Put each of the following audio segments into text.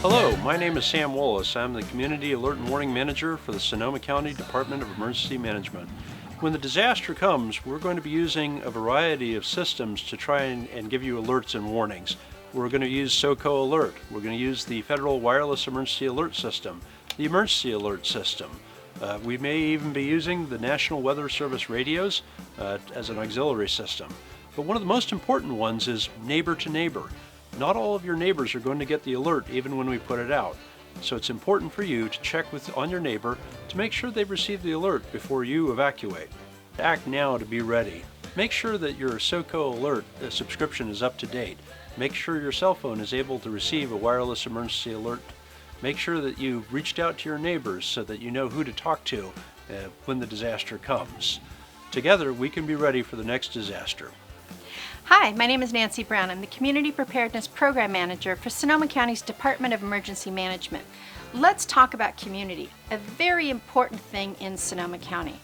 Hello, my name is Sam Wallace. I'm the Community Alert and Warning Manager for the Sonoma County Department of Emergency Management. When the disaster comes, we're going to be using a variety of systems to try and give you alerts and warnings. We're going to use SoCo Alert. We're going to use the Federal Wireless Emergency Alert System, the Emergency Alert System. We may even be using the National Weather Service radios as an auxiliary system. But one of the most important ones is neighbor to neighbor. Not all of your neighbors are going to get the alert even when we put it out. So it's important for you to check on your neighbor to make sure they've received the alert before you evacuate. Act now to be ready. Make sure that your SoCo Alert subscription is up to date. Make sure your cell phone is able to receive a wireless emergency alert. Make sure that you've reached out to your neighbors so that you know who to talk to when the disaster comes. Together, we can be ready for the next disaster. Hi, my name is Nancy Brown. I'm the Community Preparedness Program Manager for Sonoma County's Department of Emergency Management. Let's talk about community, a very important thing in Sonoma County.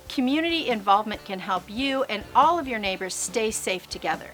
Community involvement can help you and all of your neighbors stay safe together.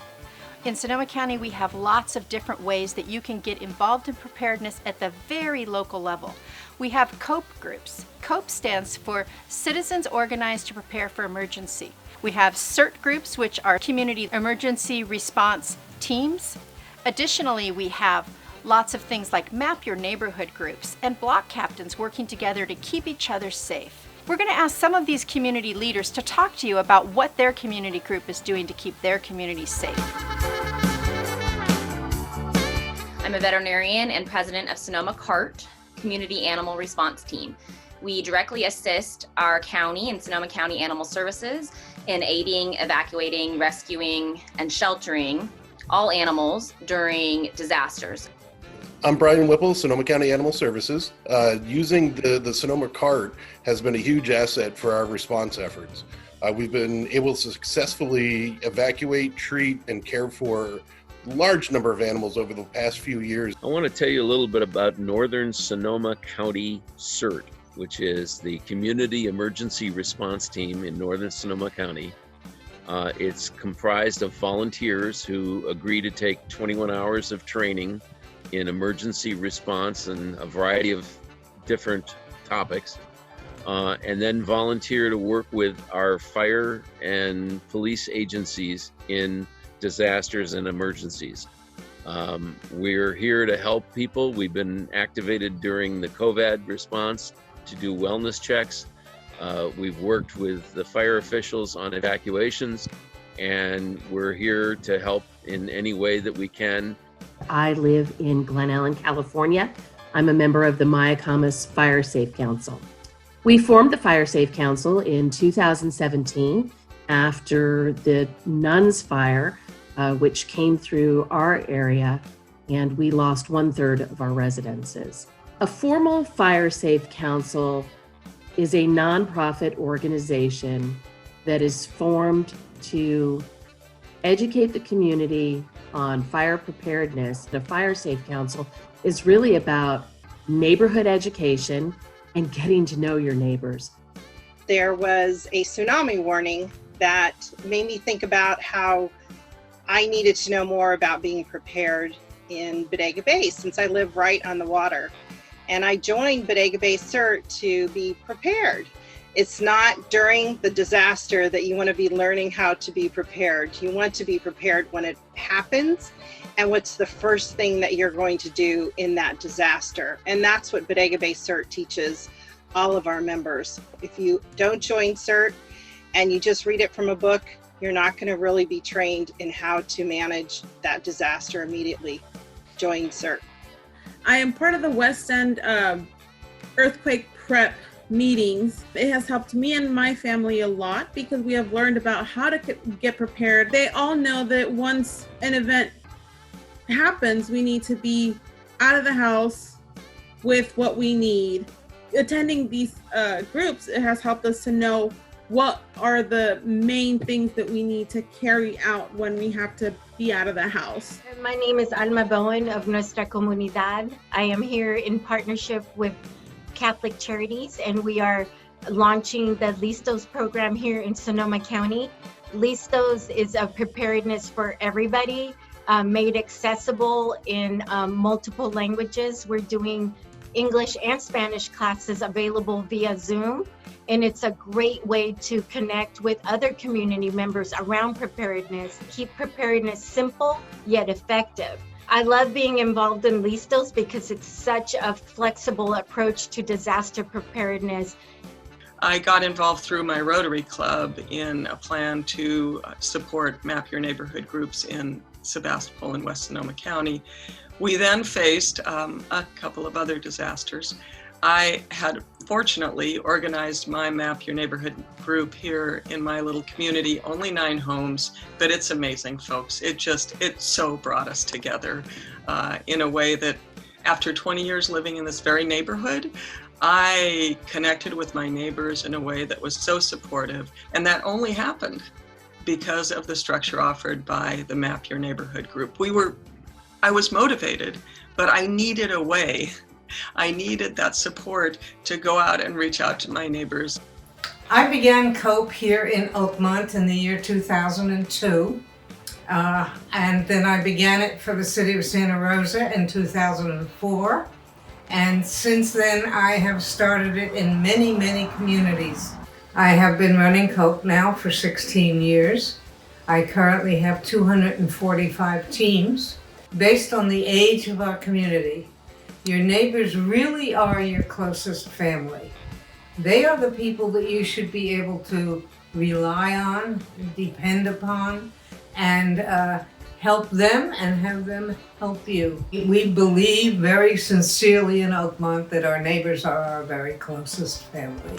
In Sonoma County, we have lots of different ways that you can get involved in preparedness at the very local level. We have COPE groups. COPE stands for Citizens Organized to Prepare for Emergency. We have CERT groups, which are Community Emergency Response Teams. Additionally, we have lots of things like Map Your Neighborhood groups and block captains working together to keep each other safe. We're going to ask some of these community leaders to talk to you about what their community group is doing to keep their community safe. I'm a veterinarian and president of Sonoma CART, Community Animal Response Team. We directly assist our county and Sonoma County Animal Services in aiding, evacuating, rescuing, and sheltering all animals during disasters. I'm Brian Whipple, Sonoma County Animal Services. Using the Sonoma CART has been a huge asset for our response efforts. We've been able to successfully evacuate, treat, and care for a large number of animals over the past few years. I want to tell you a little bit about Northern Sonoma County CERT, which is the Community Emergency Response Team in Northern Sonoma County. It's comprised of volunteers who agree to take 21 hours of training in emergency response and a variety of different topics, and then volunteer to work with our fire and police agencies in disasters and emergencies. We're here to help people. We've been activated during the COVID response to do wellness checks. We've worked with the fire officials on evacuations, and we're here to help in any way that we can. I live in Glen Ellen, California. I'm a member of the Mayacamas Fire Safe Council. We formed the Fire Safe Council in 2017 after the Nuns fire, which came through our area, and we lost 1/3 of our residences. A formal Fire Safe Council is a nonprofit organization that is formed to educate the community on fire preparedness. The Fire Safe Council is really about neighborhood education and getting to know your neighbors. There was a tsunami warning that made me think about how I needed to know more about being prepared in Bodega Bay since I live right on the water. And I joined Bodega Bay CERT to be prepared. It's not during the disaster that you want to be learning how to be prepared. You want to be prepared when it happens and what's the first thing that you're going to do in that disaster. And that's what Bodega Bay CERT teaches all of our members. If you don't join CERT and you just read it from a book, you're not going to really be trained in how to manage that disaster immediately. Join CERT. I am part of the West End earthquake prep meetings. It has helped me and my family a lot because we have learned about how to get prepared. They all know that once an event happens, we need to be out of the house with what we need. Attending these groups, it has helped us to know what are the main things that we need to carry out when we have to be out of the house. My name is Alma Bowen of Nuestra Comunidad. I am here in partnership with Catholic Charities, and we are launching the Listos program here in Sonoma County. Listos is a preparedness for everybody. made accessible in multiple languages. We're doing English and Spanish classes available via Zoom. And it's a great way to connect with other community members around preparedness, keep preparedness simple yet effective. I love being involved in Listos because it's such a flexible approach to disaster preparedness. I got involved through my Rotary Club in a plan to support Map Your Neighborhood groups in Sebastopol and West Sonoma County. We then faced a couple of other disasters. I had fortunately organized my Map Your Neighborhood group here in my little community, only 9 homes, but it's amazing, folks. It so brought us together in a way that after 20 years living in this very neighborhood, I connected with my neighbors in a way that was so supportive, and that only happened because of the structure offered by the Map Your Neighborhood group. I was motivated, but I needed a way. I needed that support to go out and reach out to my neighbors. I began COPE here in Oakmont in the year 2002. And then I began it for the city of Santa Rosa in 2004. And since then, I have started it in many, many communities. I have been running COPE now for 16 years. I currently have 245 teams. Based on the age of our community, your neighbors really are your closest family. They are the people that you should be able to rely on, depend upon, and help them and have them help you. We believe very sincerely in Oakmont that our neighbors are our very closest family.